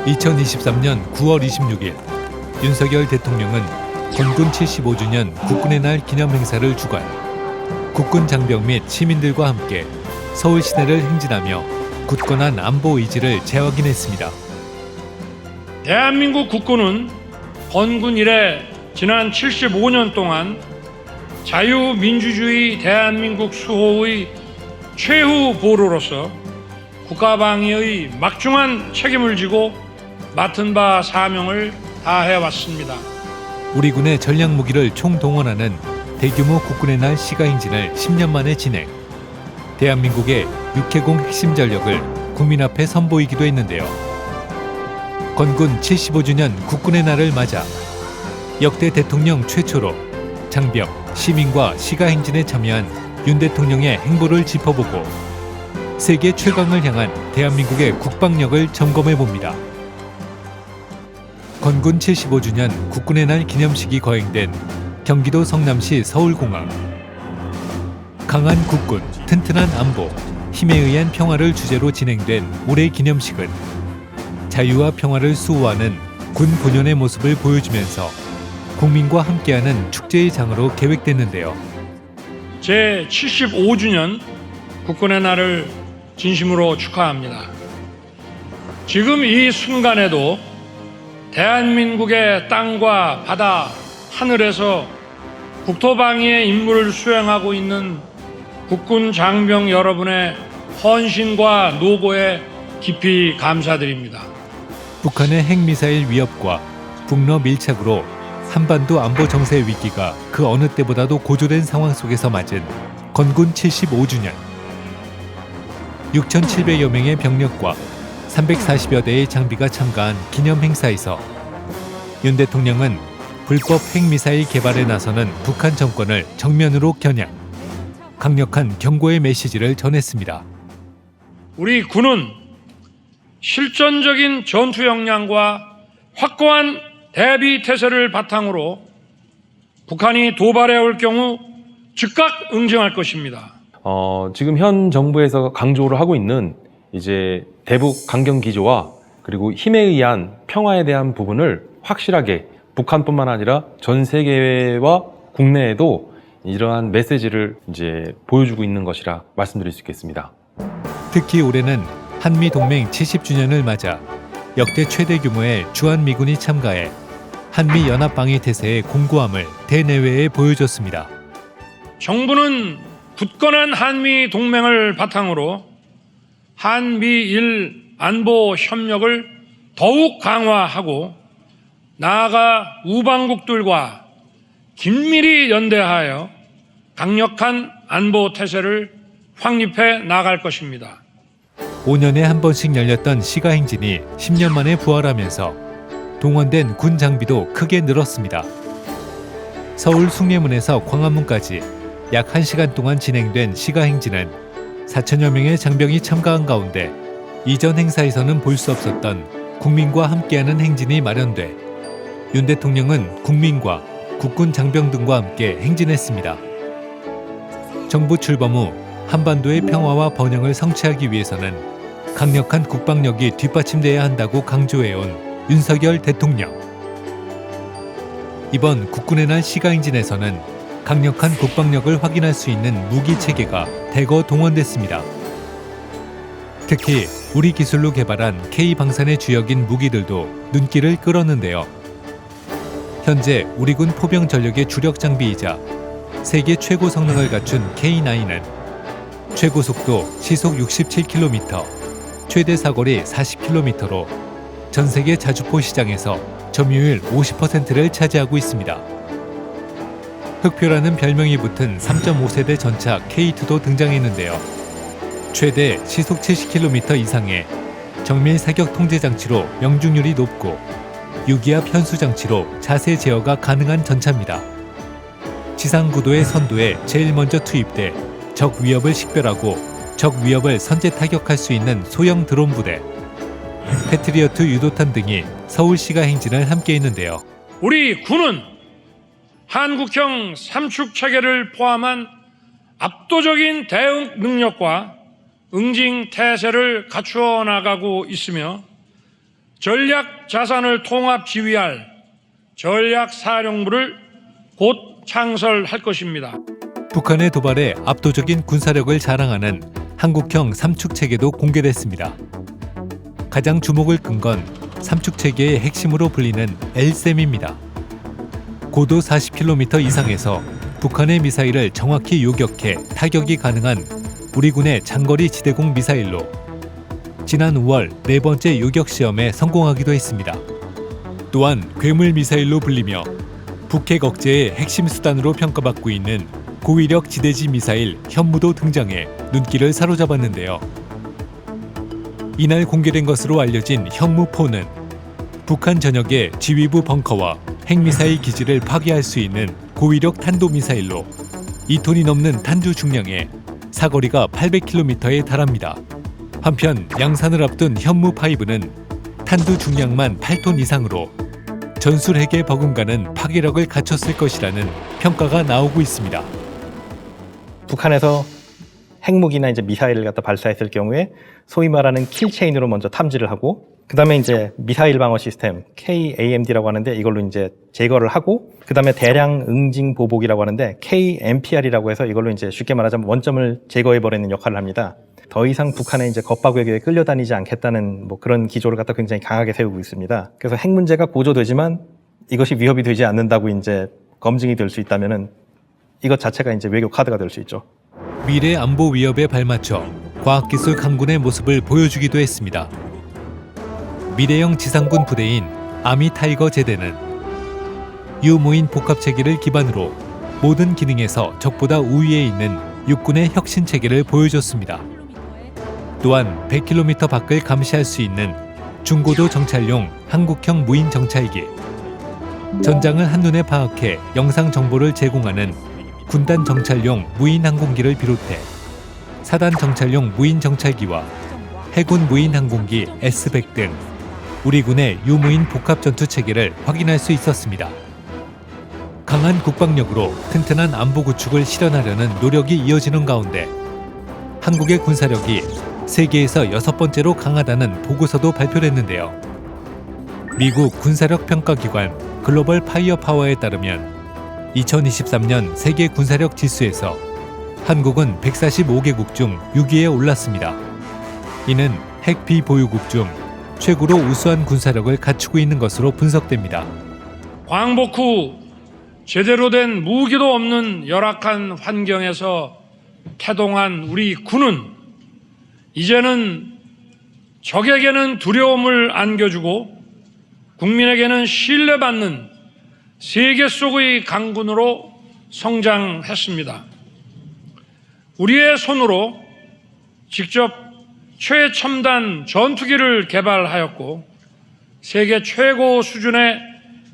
2023년 9월 26일 윤석열 대통령은 건군 75주년 국군의 날 기념 행사를 주관, 국군 장병 및 시민들과 함께 서울 시내를 행진하며 굳건한 안보 의지를 재확인했습니다. 대한민국 국군은 건군 이래 지난 75년 동안 자유민주주의 대한민국 수호의 최후 보루로서 국가방위의 막중한 책임을 지고 맡은 바 사명을 다해왔습니다. 우리 군의 전략 무기를 총동원하는 대규모 국군의 날 시가행진을 10년 만에 진행. 대한민국의 육해공 핵심 전력을 국민 앞에 선보이기도 했는데요. 건군 75주년 국군의 날을 맞아 역대 대통령 최초로 장병, 시민과 시가행진에 참여한 윤 대통령의 행보를 짚어보고 세계 최강을 향한 대한민국의 국방력을 점검해봅니다. 건군 75주년 국군의 날 기념식이 거행된 경기도 성남시 서울공항. 강한 국군, 튼튼한 안보, 힘에 의한 평화를 주제로 진행된 올해 기념식은 자유와 평화를 수호하는 군 본연의 모습을 보여주면서 국민과 함께하는 축제의 장으로 계획됐는데요. 제75주년 국군의 날을 진심으로 축하합니다. 지금 이 순간에도 대한민국의 땅과 바다, 하늘에서 국토방위의 임무를 수행하고 있는 국군 장병 여러분의 헌신과 노고에 깊이 감사드립니다. 북한의 핵미사일 위협과 북러 밀착으로 한반도 안보 정세 위기가 그 어느 때보다도 고조된 상황 속에서 맞은 건군 75주년. 6,700여 명의 병력과 340여 대의 장비가 참가한 기념 행사에서 윤 대통령은 불법 핵미사일 개발에 나서는 북한 정권을 정면으로 겨냥, 강력한 경고의 메시지를 전했습니다. 우리 군은 실전적인 전투 역량과 확고한 대비 태세를 바탕으로 북한이 도발해 올 경우 즉각 응징할 것입니다. 지금 현 정부에서 강조를 하고 있는 이제 대북 강경 기조와 그리고 힘에 의한 평화에 대한 부분을 확실하게 북한뿐만 아니라 전 세계와 국내에도 이러한 메시지를 이제 보여주고 있는 것이라 말씀드릴 수 있겠습니다. 특히 올해는 한미 동맹 70주년을 맞아 역대 최대 규모의 주한미군이 참가해 한미 연합 방위 태세의 공고함을 대내외에 보여줬습니다. 정부는 굳건한 한미 동맹을 바탕으로 한미일 안보 협력을 더욱 강화하고 나아가 우방국들과 긴밀히 연대하여 강력한 안보 태세를 확립해 나갈 것입니다. 5년에 한 번씩 열렸던 시가행진이 10년 만에 부활하면서 동원된 군 장비도 크게 늘었습니다. 서울 숭례문에서 광화문까지 약 1시간 동안 진행된 시가행진은 4천여 명의 장병이 참가한 가운데 이전 행사에서는 볼 수 없었던 국민과 함께하는 행진이 마련돼 윤 대통령은 국민과 국군 장병 등과 함께 행진했습니다. 정부 출범 후 한반도의 평화와 번영을 성취하기 위해서는 강력한 국방력이 뒷받침돼야 한다고 강조해온 윤석열 대통령. 이번 국군의 날 시가행진에서는 강력한 국방력을 확인할 수 있는 무기 체계가 대거 동원됐습니다. 특히 우리 기술로 개발한 K방산의 주역인 무기들도 눈길을 끌었는데요. 현재 우리 군 포병 전력의 주력 장비이자 세계 최고 성능을 갖춘 K9은 최고 속도 시속 67km, 최대 사거리 40km로 전 세계 자주포 시장에서 점유율 50%를 차지하고 있습니다. 흑표라는 별명이 붙은 3.5세대 전차 K2도 등장했는데요. 최대 시속 70km 이상의 정밀 사격 통제 장치로 명중률이 높고 유기압 현수 장치로 자세 제어가 가능한 전차입니다. 지상구도의 선도에 제일 먼저 투입돼 적 위협을 식별하고 적 위협을 선제 타격할 수 있는 소형 드론 부대, 패트리어트 유도탄 등이 서울시가 행진을 함께 했는데요. 우리 군은 한국형 삼축 체계를 포함한 압도적인 대응 능력과 응징 태세를 갖추어 나가고 있으며 전략 자산을 통합 지휘할 전략사령부를 곧 창설할 것입니다. 북한의 도발에 압도적인 군사력을 자랑하는 한국형 삼축체계도 공개됐습니다. 가장 주목을 끈 건 삼축체계의 핵심으로 불리는 LSAM입니다. 고도 40km 이상에서 북한의 미사일을 정확히 요격해 타격이 가능한 우리 군의 장거리 지대공 미사일로 지난 5월 네 번째 요격 시험에 성공하기도 했습니다. 또한 괴물 미사일로 불리며 북핵 억제의 핵심 수단으로 평가받고 있는 고위력 지대지 미사일 현무도 등장해 눈길을 사로잡았는데요. 이날 공개된 것으로 알려진 현무4는 북한 전역의 지휘부 벙커와 핵미사일 기지를 파괴할 수 있는 고위력 탄도미사일로 2톤이 넘는 탄두 중량에 사거리가 800km에 달합니다. 한편 양산을 앞둔 현무5는 탄두 중량만 8톤 이상으로 전술핵에 버금가는 파괴력을 갖췄을 것이라는 평가가 나오고 있습니다. 북한에서 핵무기나 이제 미사일을 갖다 발사했을 경우에 소위 말하는 킬체인으로 먼저 탐지를 하고 그다음에 이제 미사일 방어 시스템 KAMD라고 하는데 이걸로 이제 제거를 하고 그다음에 대량 응징 보복이라고 하는데 KMPR이라고 해서 이걸로 이제 쉽게 말하자면 원점을 제거해 버리는 역할을 합니다. 더 이상 북한의 이제 겁박외교에 끌려다니지 않겠다는 뭐 그런 기조를 갖다 굉장히 강하게 세우고 있습니다. 그래서 핵 문제가 고조되지만 이것이 위협이 되지 않는다고 이제 검증이 될 수 있다면은 이것 자체가 이제 외교 카드가 될 수 있죠. 미래 안보 위협에 발맞춰 과학기술 강군의 모습을 보여주기도 했습니다. 미래형 지상군 부대인 아미 타이거 제대는 유무인 복합체계를 기반으로 모든 기능에서 적보다 우위에 있는 육군의 혁신 체계를 보여줬습니다. 또한 100km 밖을 감시할 수 있는 중고도 정찰용 한국형 무인 정찰기, 전장을 한눈에 파악해 영상 정보를 제공하는 군단 정찰용 무인 항공기를 비롯해 사단 정찰용 무인 정찰기와 해군 무인 항공기 S-100 등 우리 군의 유무인 복합 전투 체계를 확인할 수 있었습니다. 강한 국방력으로 튼튼한 안보 구축을 실현하려는 노력이 이어지는 가운데 한국의 군사력이 세계에서 6번째로 강하다는 보고서도 발표됐는데요. 미국 군사력 평가기관 글로벌 파이어 파워에 따르면 2023년 세계 군사력 지수에서 한국은 145개국 중 6위에 올랐습니다. 이는 핵 비보유국 중 최고로 우수한 군사력을 갖추고 있는 것으로 분석됩니다. 광복 후 제대로 된 무기도 없는 열악한 환경에서 태동한 우리 군은 이제는 적에게는 두려움을 안겨주고 국민에게는 신뢰받는 세계 속의 강군으로 성장했습니다. 우리의 손으로 직접 최첨단 전투기를 개발하였고 세계 최고 수준의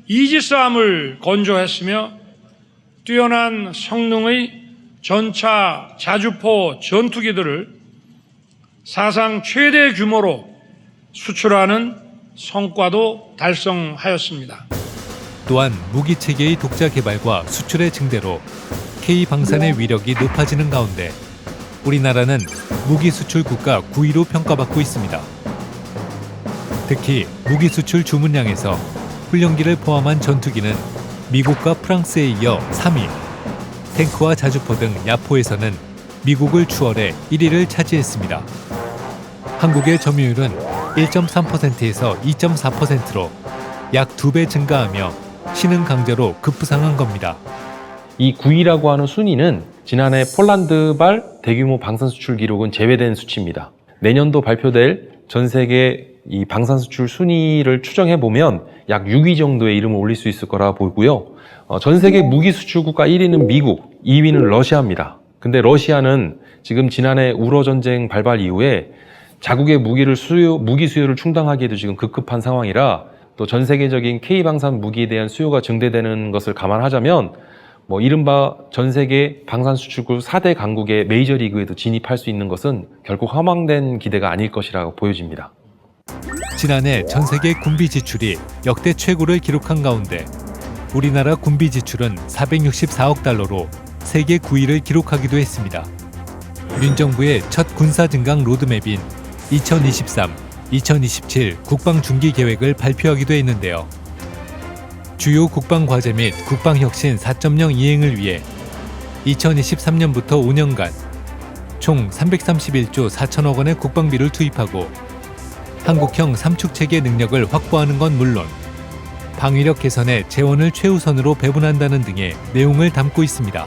이지스함을 건조했으며 뛰어난 성능의 전차 자주포 전투기들을 사상 최대 규모로 수출하는 성과도 달성하였습니다. 또한 무기체계의 독자 개발과 수출의 증대로 K방산의 위력이 높아지는 가운데 우리나라는 무기 수출 국가 9위로 평가받고 있습니다. 특히 무기 수출 주문량에서 훈련기를 포함한 전투기는 미국과 프랑스에 이어 3위, 탱크와 자주포 등 야포에서는 미국을 추월해 1위를 차지했습니다. 한국의 점유율은 1.3%에서 2.4%로 약 2배 증가하며 신흥 강자로 급부상한 겁니다. 이 9위라고 하는 순위는 지난해 폴란드발 대규모 방산 수출 기록은 제외된 수치입니다. 내년도 발표될 전 세계 이 방산 수출 순위를 추정해 보면 약 6위 정도의 이름을 올릴 수 있을 거라 보이고요. 전 세계 무기 수출 국가 1위는 미국, 2위는 러시아입니다. 근데 러시아는 지금 지난해 우러 전쟁 발발 이후에 자국의 무기 수요를 충당하기에도 지금 급급한 상황이라 또 전 세계적인 K방산 무기에 대한 수요가 증대되는 것을 감안하자면 이른바 전 세계 방산 수출국 4대 강국의 메이저리그에도 진입할 수 있는 것은 결국 허망된 기대가 아닐 것이라고 보여집니다. 지난해 전 세계 군비 지출이 역대 최고를 기록한 가운데 우리나라 군비 지출은 464억 달러로 세계 9위를 기록하기도 했습니다. 윤 정부의 첫 군사 증강 로드맵인 2023 2027 국방 중기 계획을 발표하기도 했는데요. 주요 국방 과제 및 국방 혁신 4.0 이행을 위해 2023년부터 5년간 총 331조 4천억 원의 국방비를 투입하고 한국형 삼축체계 능력을 확보하는 건 물론 방위력 개선에 재원을 최우선으로 배분한다는 등의 내용을 담고 있습니다.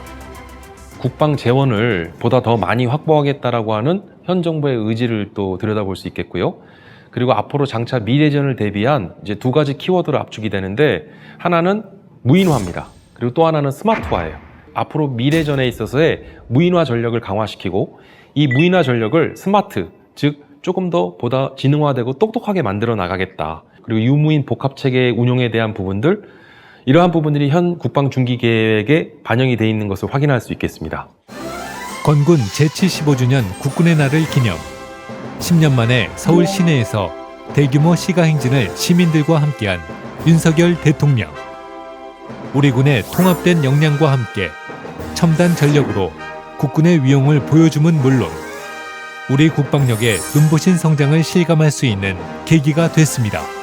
국방 재원을 보다 더 많이 확보하겠다라고 하는 현 정부의 의지를 또 들여다볼 수 있겠고요. 그리고 앞으로 장차 미래전을 대비한 이제 두 가지 키워드로 압축이 되는데, 하나는 무인화입니다. 그리고 또 하나는 스마트화예요. 앞으로 미래전에 있어서의 무인화 전력을 강화시키고 이 무인화 전력을 스마트, 즉 조금 더 보다 지능화되고 똑똑하게 만들어 나가겠다. 그리고 유무인 복합체계 운용에 대한 부분들, 이러한 부분들이 현 국방 중기 계획에 반영이 돼 있는 것을 확인할 수 있겠습니다. 건군 제75주년 국군의 날을 기념 10년 만에 서울 시내에서 대규모 시가 행진을 시민들과 함께한 윤석열 대통령. 우리 군의 통합된 역량과 함께 첨단 전력으로 국군의 위용을 보여줌은 물론 우리 국방력의 눈부신 성장을 실감할 수 있는 계기가 됐습니다.